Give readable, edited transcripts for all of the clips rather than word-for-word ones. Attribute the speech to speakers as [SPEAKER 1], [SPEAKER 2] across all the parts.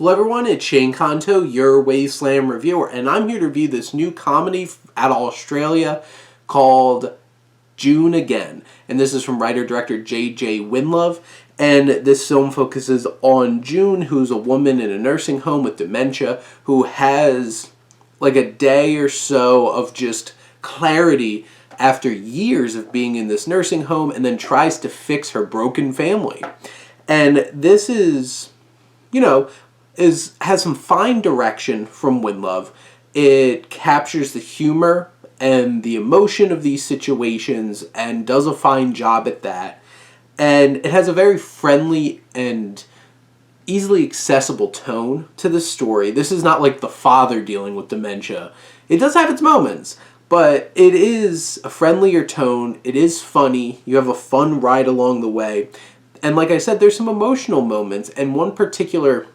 [SPEAKER 1] Hello everyone, it's Shane Conto, your Wasteland reviewer, and I'm here to review this new comedy out of Australia called June Again. And this is from writer-director JJ Winlove, and this film focuses on June, who's a woman in a nursing home with dementia, who has like a day or so of just clarity after years of being in this nursing home, and then tries to fix her broken family. And this is, has some fine direction from Winlove. It captures the humor and the emotion of these situations and does a fine job at that. And it has a very friendly and easily accessible tone to the story. This is not like the father dealing with dementia. It does have its moments, but it is a friendlier tone. It is funny. You have a fun ride along the way. And like I said, there's some emotional moments, and one particular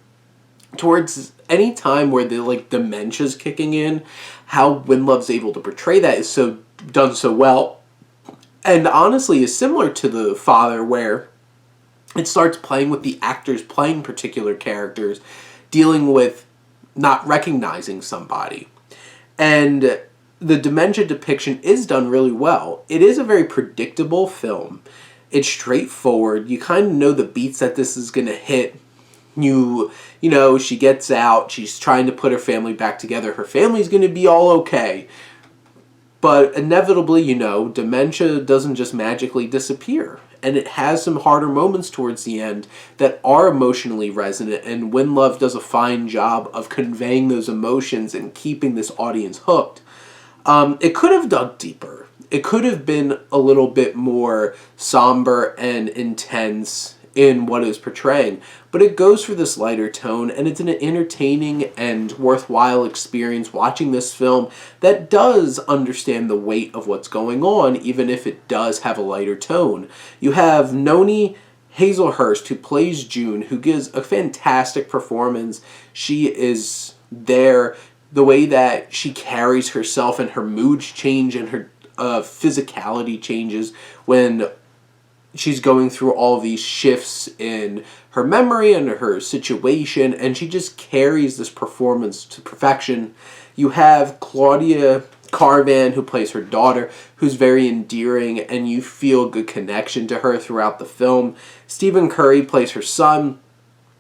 [SPEAKER 1] towards any time where the dementia's kicking in, how Winlove's able to portray that is done so well. And honestly is similar to The Father, where it starts playing with the actors playing particular characters, dealing with not recognizing somebody. And the dementia depiction is done really well. It is a very predictable film. It's straightforward. You kind of know the beats that this is going to hit. You know, she gets out, she's trying to put her family back together. Her family's going to be all okay. But inevitably, dementia doesn't just magically disappear. And it has some harder moments towards the end that are emotionally resonant, and Winlove does a fine job of conveying those emotions and keeping this audience hooked. It could have dug deeper. It could have been a little bit more somber and intense in what it's portraying, but it goes for this lighter tone, and it's an entertaining and worthwhile experience watching this film that does understand the weight of what's going on, even if it does have a lighter tone. You have Noni Hazlehurst, who plays June, who gives a fantastic performance. She is there. The way that she carries herself and her moods change and her physicality changes when she's going through all these shifts in her memory and her situation, and she just carries this performance to perfection. You have Claudia, Karvan, who plays her daughter, who's very endearing, and you feel a good connection to her throughout the film. Stephen Curry plays her son,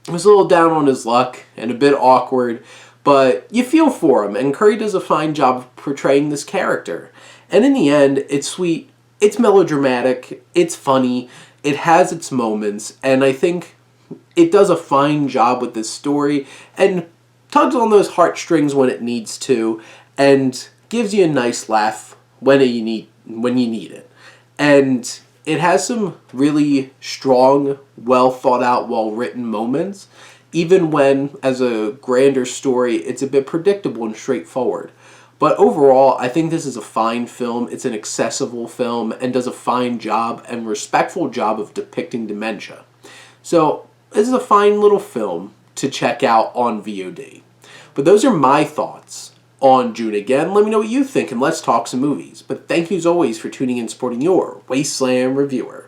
[SPEAKER 1] who's a little down on his luck and a bit awkward, but you feel for him, and Curry does a fine job of portraying this character. And in the end, it's sweet. It's melodramatic, it's funny, it has its moments, and I think it does a fine job with this story and tugs on those heartstrings when it needs to, and gives you a nice laugh when you need it. And it has some really strong, well thought out, well written moments, even when, as a grander story, it's a bit predictable and straightforward. But overall, I think this is a fine film. It's an accessible film and does a fine job and respectful job of depicting dementia. So this is a fine little film to check out on VOD. But those are my thoughts on June Again. Let me know what you think, and let's talk some movies. But thank you as always for tuning in and supporting your Wasteland reviewer.